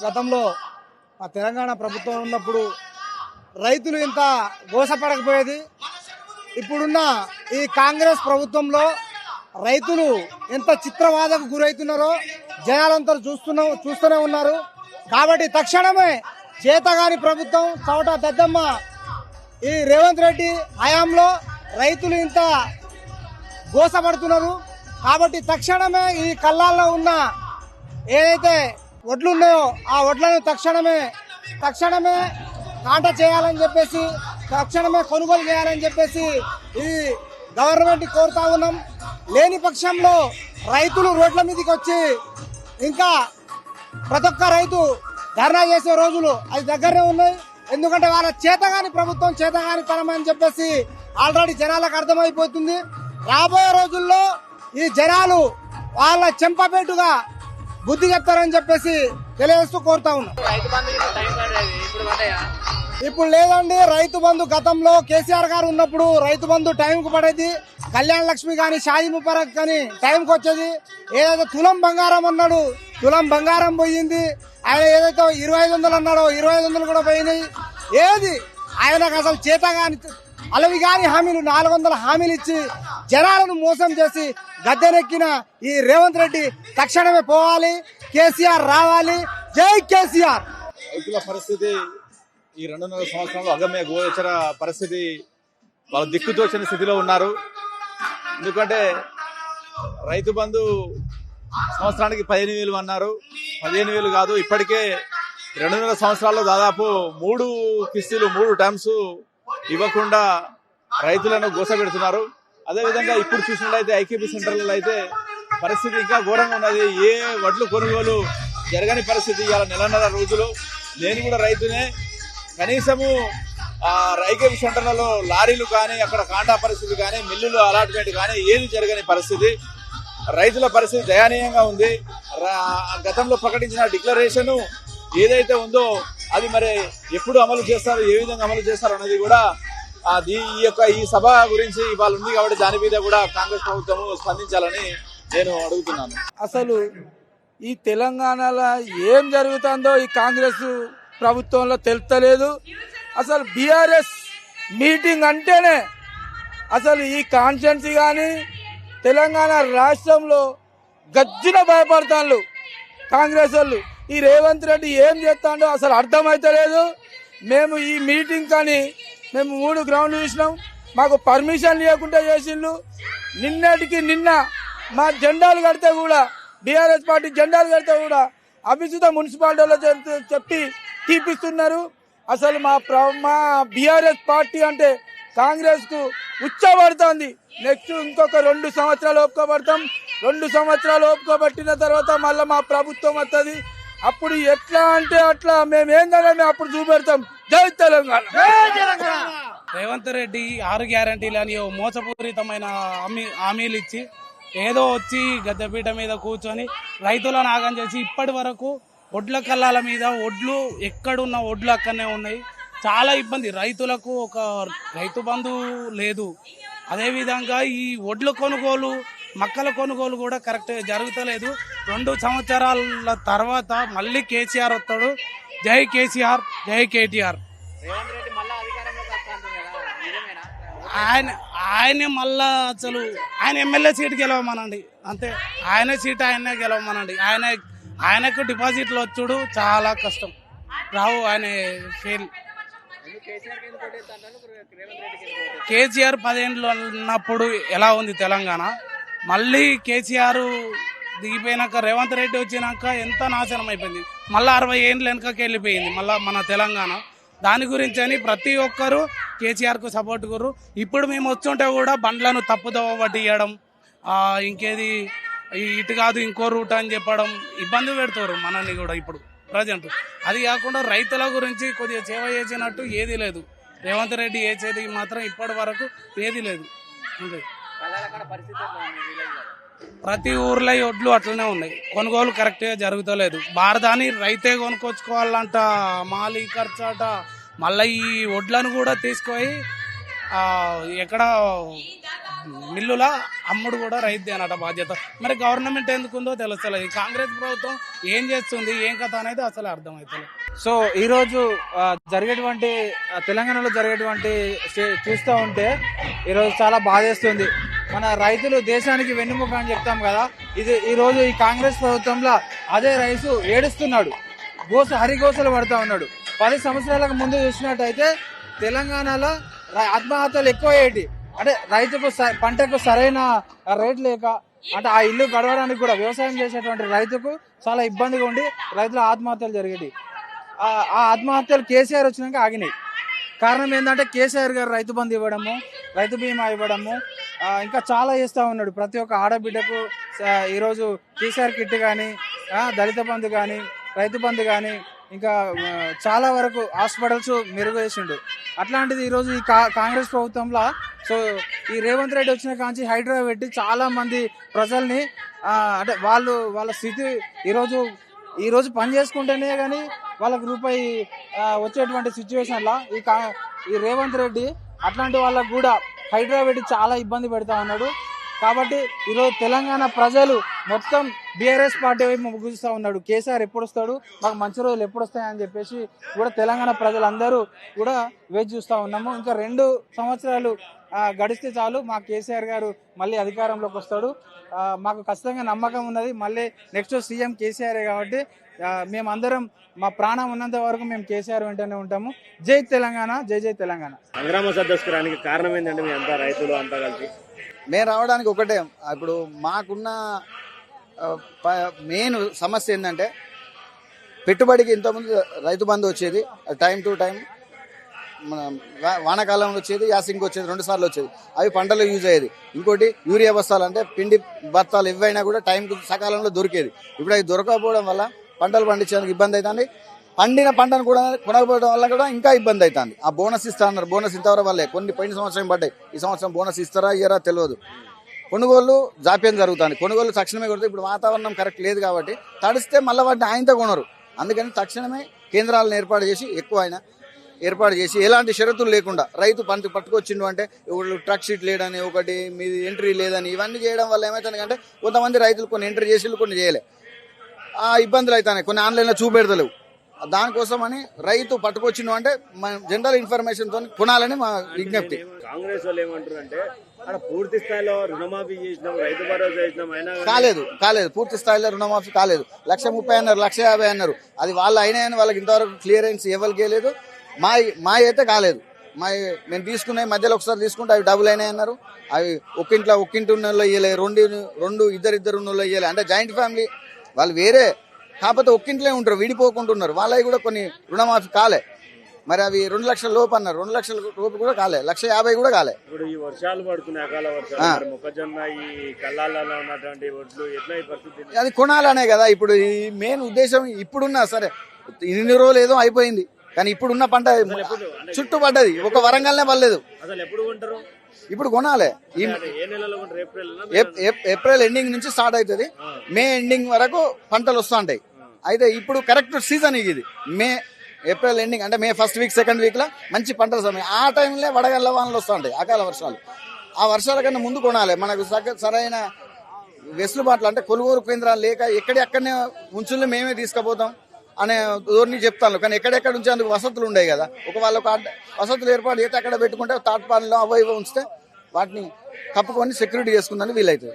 గతంలో తెలంగాణ ప్రభుత్వం ఉన్నప్పుడు రైతులు ఇంత గోసపడకపోయేది. ఇప్పుడున్న ఈ కాంగ్రెస్ ప్రభుత్వంలో రైతులు ఎంత చిత్రవాదకు గురవుతున్నారో జనాలంతా చూస్తూనే ఉన్నారు. కాబట్టి తక్షణమే చేతగాని ప్రభుత్వం చవట దద్దమ్మ ఈ రేవంత్ రెడ్డి హయాంలో రైతులు ఇంత గోసపడుతున్నారు. కాబట్టి తక్షణమే ఈ కళ్ళాల్లో ఉన్న ఏదైతే వడ్లు ఉన్నాయో ఆ వడ్లను తక్షణమే కాంట చేయాలని చెప్పేసి, తక్షణమే కొనుగోలు చేయాలని చెప్పేసి ఈ గవర్నమెంట్ కోరుతా ఉన్నాం. లేని పక్షంలో రైతులు రోడ్ల మీదకి వచ్చి ఇంకా ప్రతి ఒక్క రైతు ధర్నా చేసే రోజులు అది దగ్గరనే ఉన్నాయి. ఎందుకంటే వాళ్ళ చేతగాని ప్రభుత్వం చేతగాని తనం అని చెప్పేసి ఆల్రెడీ జనాలకు అర్థమైపోతుంది. రాబోయే రోజుల్లో ఈ జనాలు వాళ్ళ చెంపపేటుగా బుద్ధి చెప్తారని చెప్పేసి తెలియజేస్తూ కోరుతా ఉన్నాం. ఇప్పుడు లేదండి, రైతు బంధు గతంలో కేసీఆర్ గారు ఉన్నప్పుడు రైతు బంధు టైంకు పడేది. కళ్యాణ లక్ష్మి కానీ షాదీ ముబారక్ కానీ టైంకి వచ్చేది. ఏదైతే తులం బంగారం అన్నాడు, తులం బంగారం పోయింది. ఆయన ఏదైతే 2500 అన్నాడో 2500 కూడా పోయినాయి. ఏది ఆయనకు అసలు చేత కాని అలవి కాని హామీలు 400 హామీలు ఇచ్చి జనాలను మోసం చేసి గద్దెనెక్కిన ఈ రేవంత్ రెడ్డి తక్షణమే పోవాలి. కేసీఆర్ రావాలి. జై కేసీఆర్. రైతుల పరిస్థితి ఈ 2.5 సంవత్సరంలో అగమ్య గోచర పరిస్థితి. వాళ్ళ దిక్కుతోచిన స్థితిలో ఉన్నారు. ఎందుకంటే రైతు బంధు సంవత్సరానికి 15,000 అన్నారు. 15,000 కాదు, ఇప్పటికే 2.5 సంవత్సరాల్లో దాదాపు 3 కిస్తీలు 3 టర్మ్స్ ఇవ్వకుండా రైతులను గోసపెడుతున్నారు. అదేవిధంగా ఇప్పుడు చూసినట్లయితే ఐకేపీ సెంటర్లలో అయితే పరిస్థితి ఇంకా ఘోరంగా ఉన్నది. ఏ వడ్లు కొనుగోలు జరగని పరిస్థితి. ఇవాళ 1.5 రోజులు నేను కూడా రైతునే. కనీసము ఐకేపీ సెంటర్లలో లారీలు కానీ అక్కడ కాంటా పరిస్థితి కానీ మిల్లులు అలాట్మెంట్ కానీ ఏది జరగని పరిస్థితి. రైతుల పరిస్థితి దయనీయంగా ఉంది. గతంలో ప్రకటించిన డిక్లరేషన్ ఏదైతే ఉందో అది మరి ఎప్పుడు అమలు చేస్తారు, ఏ విధంగా అమలు చేస్తారు అన్నది కూడా ఈ సభ గురించి ఇవాళ ఉంది. కాబట్టి దాని మీద కూడా కాంగ్రెస్ ప్రభుత్వం స్పందించాలని నేను అడుగుతున్నాను. అసలు ఈ తెలంగాణలో ఏం జరుగుతుందో ఈ కాంగ్రెస్ ప్రభుత్వంలో తెలుస్తలేదు. అసలు బీఆర్ఎస్ మీటింగ్ అంటేనే అసలు ఈ కాన్స్టిట్యున్సీ కానీ తెలంగాణ రాష్ట్రంలో గజ్జున భయపడతాను కాంగ్రెస్ వాళ్ళు. ఈ రేవంత్ రెడ్డి ఏం చేస్తాడో అసలు అర్థమైతలేదు. మేము ఈ మీటింగ్ కానీ మేము 3 గ్రౌండ్లు చూసినాం. మాకు పర్మిషన్ లేకుండా చేసిండ్రు. నిన్న మా జెండాలు కడితే కూడా బీఆర్ఎస్ పార్టీ జెండాలు కడితే కూడా అభిజిత మున్సిపాలిటీలో చెప్పి తీపిస్తున్నారు. అసలు మా బీఆర్ఎస్ పార్టీ అంటే కాంగ్రెస్ కు ఉచ్చబడుతుంది. నెక్స్ట్ ఇంకొక 2 సంవత్సరాలు ఓపుకోబడతాం. 2 సంవత్సరాలు ఓపుకోబట్టిన తర్వాత మళ్ళీ మా ప్రభుత్వం వస్తుంది. అప్పుడు ఎట్లా అంటే అట్లా మేమేం మేము అప్పుడు చూపెడతాం. జై తెలంగాణ. రేవంత్ రెడ్డి 6 గ్యారంటీలు అని మోసపూరితమైన హామీలు ఇచ్చి ఏదో వచ్చి గద్దెపీట మీద కూర్చొని రైతులను ఆగం చేసి ఇప్పటి వరకు ఒడ్ల కల్లాల మీద ఒడ్లు ఎక్కడున్న ఒడ్లు అక్కడనే ఉన్నాయి. చాలా ఇబ్బంది రైతులకు. ఒక రైతు బంధు లేదు. అదేవిధంగా ఈ ఒడ్ల కొనుగోలు మక్కల కొనుగోలు కూడా కరెక్ట్ జరుగుతలేదు. 2 సంవత్సరాల తర్వాత మళ్ళీ కేసీఆర్ వస్తాడు. జై కేసీఆర్, జై కేటీఆర్. ఆయన మళ్ళా అసలు ఆయన ఎమ్మెల్యే సీట్ గెలవమనండి అంతే. ఆయన సీట్ ఆయనే గెలవమనండి. ఆయనకు డిపాజిట్లు వచ్చుడు చాలా కష్టం. రావు. ఆయన ఫెయిల్. కేసీఆర్ 10 ఏళ్ళు ఉన్నప్పుడు ఎలా ఉంది తెలంగాణ, మళ్ళీ కేసీఆర్ దిగిపోయినాక రేవంత్ రెడ్డి వచ్చినాక ఎంత నాశనం అయిపోయింది. మళ్ళీ 60 ఏళ్ళు వెనకకి వెళ్ళిపోయింది మళ్ళీ మన తెలంగాణ. దాని గురించి అని ప్రతి ఒక్కరు కేసీఆర్కు సపోర్ట్ కొర్రు. ఇప్పుడు మేము వచ్చుంటే కూడా బండ్లను తప్పుదోవ పట్టియడం, ఇంకేది ఇటు కాదు ఇంకో రూట్ అని చెప్పడం ఇబ్బంది పెడతారు మనల్ని కూడా ఇప్పుడు ప్రజెంట్. అది కాకుండా రైతుల గురించి కొద్దిగా సేవ చేసినట్టు ఏది లేదు. రేవంత్ రెడ్డి చేసేది మాత్రం ఇప్పటి వరకు ఏది లేదు. ప్రతి ఊర్లో ఒడ్లు అట్లనే ఉన్నాయి. కొనుగోలు కరెక్ట్గా జరుగుతలేదు. బారదాని రైతే కొనుక్కొచ్చుకోవాలంట, మాలి ఖర్చు అట. మళ్ళీ ఈ ఒడ్లను కూడా తీసుకొని ఎక్కడ మిల్లుల అమ్ముడు కూడా రైతుదేనట బాధ్యత. మరి గవర్నమెంట్ ఎందుకుందో తెలుస్తలేదు. కాంగ్రెస్ ప్రభుత్వం ఏం చేస్తుంది, ఏం కథ అనేది అసలు అర్థమవుతలేదు. సో ఈరోజు జరిగేటువంటి తెలంగాణలో జరిగేటువంటి చూస్తూ ఉంటే ఈరోజు చాలా బాధేస్తుంది. మన రైతులు దేశానికి వెన్నుముక అని చెప్తాం కదా, ఇది ఈరోజు ఈ కాంగ్రెస్ ప్రభుత్వంలో అదే రైతు ఏడుస్తున్నాడు, హరిగోసలు పడుతూ ఉన్నాడు. 10 సంవత్సరాలకు ముందు చూసినట్టయితే తెలంగాణలో ఆత్మహత్యలు ఎక్కువ అయ్యేటి. అంటే రైతుకు పంటకు సరైన రేట్ లేక, అంటే ఆ ఇల్లు గడవడానికి కూడా వ్యవసాయం చేసేటువంటి రైతుకు చాలా ఇబ్బందిగా ఉండి రైతుల ఆత్మహత్యలు జరిగేటి. ఆ ఆత్మహత్యలు కేసీఆర్ వచ్చినాక ఆగినాయి. కారణం ఏంటంటే కేసీఆర్ గారు రైతు బంధు ఇవ్వడము, రైతు బీమా ఇవ్వడము, ఇంకా చాలా చేస్తూ ఉన్నాడు. ప్రతి ఒక్క ఆడబిడ్డకు ఈరోజు కేసీఆర్ కిట్ కానీ, దళిత బంధు కానీ, రైతు బంధు కానీ, ఇంకా చాలా వరకు హాస్పిటల్స్ మెరుగు చేసిండు. అట్లాంటిది ఈరోజు ఈ కాంగ్రెస్ ప్రభుత్వంలో సో ఈ రేవంత్ రెడ్డి వచ్చిన కాంచి హైడ్రా పెట్టి చాలా మంది ప్రజల్ని అంటే వాళ్ళ స్థితి ఈరోజు పని చేసుకుంటేనే కానీ వాళ్ళకి రూపాయి వచ్చేటువంటి సిచ్యువేషన్లో ఈ రేవంత్ రెడ్డి అట్లాంటి వాళ్ళకు కూడా హైడ్రా పెట్టి చాలా ఇబ్బంది పెడతా ఉన్నాడు. కాబట్టి ఈరోజు తెలంగాణ ప్రజలు మొత్తం బీఆర్ఎస్ పార్టీ వైపు ముగిస్తూ ఉన్నాడు. కేసీఆర్ ఎప్పుడు వస్తాడు, మాకు మంచి రోజులు ఎప్పుడు వస్తాయని చెప్పేసి కూడా తెలంగాణ ప్రజలందరూ కూడా వేచి చూస్తూ ఉన్నాము. ఇంకా 2 సంవత్సరాలు గడిస్తే చాలు మా కేసీఆర్ గారు మళ్ళీ అధికారంలోకి వస్తాడు. మాకు ఖచ్చితంగా నమ్మకం ఉన్నది, మళ్ళీ నెక్స్ట్ సీఎం కేసీఆర్ కాబట్టి మేమందరం మా ప్రాణం ఉన్నంత వరకు మేము కేసీఆర్ వెంటనే ఉంటాము. జై తెలంగాణ, జై జై తెలంగాణ. సంగ్రామ సదస్సురానికి కారణం ఏంటంటే మీ అంతా రైతులు అంతా కలిసి మేము రావడానికి ఒకటే. ఇప్పుడు మాకున్న మెయిన్ సమస్య ఏంటంటే పెట్టుబడికి ఇంతకుముందు రైతు బంధు వచ్చేది, టైం టు టైం వానాకాలంలో వచ్చేది, యాసింగ్కి వచ్చేది, 2 సార్లు వచ్చేది. అవి పంటలు యూజ్ అయ్యేది. ఇంకోటి యూరియా బస్తాలు అంటే పిండి బత్తాలు ఇవైనా కూడా టైంకి సకాలంలో దొరికేది. ఇప్పుడు అవి దొరకకపోవడం వల్ల పంటలు పండించడానికి ఇబ్బంది అవుతుంది. పండిన పంటను కూడా కొనకపోవడం వల్ల కూడా ఇంకా ఇబ్బంది అవుతుంది. ఆ బోనస్ ఇస్తా అన్నారు, బోనస్ ఇంతవరకు వల్లే కొన్ని పోయిన సంవత్సరం పడ్డాయి, ఈ సంవత్సరం బోనస్ ఇస్తారా ఇయ్యరా తెలియదు. కొనుగోలు జాప్యం జరుగుతుంది, కొనుగోలు తక్షణమే కొడుతుంది. ఇప్పుడు వాతావరణం కరెక్ట్ లేదు కాబట్టి తడిస్తే మళ్ళీ వాటిని ఆయనతో కొనరు. అందుకని తక్షణమే కేంద్రాలను ఏర్పాటు చేసి ఎలాంటి షరతులు లేకుండా రైతు పంట పట్టుకొచ్చిండు అంటే ఒకళ్ళు ట్రక్ షీట్ లేదని, ఒకటి మీది ఎంట్రీ లేదని, ఇవన్నీ చేయడం వల్ల ఏమవుతుంది అంటే కొంతమంది రైతులు కొన్ని ఎంట్రీ చేసి కొన్ని చేయలే, ఆ ఇబ్బందులు అవుతాయి, కొన్ని ఆన్లైన్లో చూపెడతలేవు. దానికోసం అని రైతు పట్టుకొచ్చిండు అంటే జనరల్ ఇన్ఫర్మేషన్ తో కొనాలని మా విజ్ఞప్తి. కాంగ్రెస్ వాళ్ళు ఏమంటారు అంటే అక్కడ పూర్తి స్థాయిలో రుణమాఫీ చేసినాం, రైతు భరోసా చేసినాం, అయినా కాలేదు పూర్తి స్థాయిలో రుణమాఫీ కాలేదు. 1,30,000 అన్నారు, 1,50,000 అన్నారు. అది వాళ్ళు అయినాయని వాళ్ళకి ఇంతవరకు క్లియరెన్స్ ఎవరికి లేదు. మా అయితే కాలేదు. మేము తీసుకున్నాయి మధ్యలో ఒకసారి తీసుకుంటే అవి డబుల్ అయినాయి అన్నారు. అవి ఒక్కింటి ఉన్న వాళ్ళు ఇయ్యలే, ఇద్దరు ఉన్న వాళ్ళు ఇయ్యలే. అంటే జాయింట్ ఫ్యామిలీ వాళ్ళు వేరే, కాకపోతే ఒక్కింట్లే ఉంటారు, విడిపోకుంటున్నారు. వాళ్ళవి కూడా కొన్ని రుణమాఫీ కాలే. మరి అవి 2 లక్షల లోపు అన్నారు, 2 లక్షల లోపు కూడా కాలే, 1,50,000 కూడా కాలే. ఇప్పుడు ఈ వర్షాలు పడుతున్నాయి, అకాల వర్షాలు, మొక్కజొన్న ఈ కళ్ళాలలో ఉన్నటువంటి ఒడ్లు ఎట్లా ఈ పరిస్థితి? అది కొనాలనే కదా ఇప్పుడు ఈ మెయిన్ ఉద్దేశం. ఇప్పుడున్నా సరే ఇన్ని రోజులు ఏదో అయిపోయింది, కానీ ఇప్పుడున్న పంట చుట్టూ పడ్డది, ఒక వరంగల్నే పడలేదు. అసలు ఎప్పుడు కొంటారు? ఇప్పుడు కొనాలి. ఏప్రిల్ ఎండింగ్ నుంచి స్టార్ట్ అవుతుంది, మే ఎండింగ్ వరకు పంటలు వస్తూ ఉంటాయి. అయితే ఇప్పుడు కరెక్ట్ సీజన్ ఇది ఏప్రిల్ ఎండింగ్ అంటే May first week second week లో మంచి పంటల సమయం. ఆ టైంలో వడగళ్ళ వానలు వస్తూ ఉంటాయి, అకాల వర్షాలు. ఆ వర్షాల కన్నా ముందు కొనాలి. మనకు సరైన వెసులుబాట్లు అంటే కొనుగోలు కేంద్రాలు లేక ఎక్కడెక్కడనే ఉంచుల్ని మేమే తీసుకుపోతాం అనే ధోరణి చెప్తాను. కానీ ఎక్కడెక్కడ నుంచి అందుకు వసతులు ఉండేవి కదా, వాళ్ళకు వసతులు ఏర్పాటు చేస్తే అక్కడ పెట్టుకుంటే తాటిపాలలో అవి ఉంచితే వాటిని కప్పుకొని సెక్యూరిటీ చేసుకుందని వీలవుతుంది.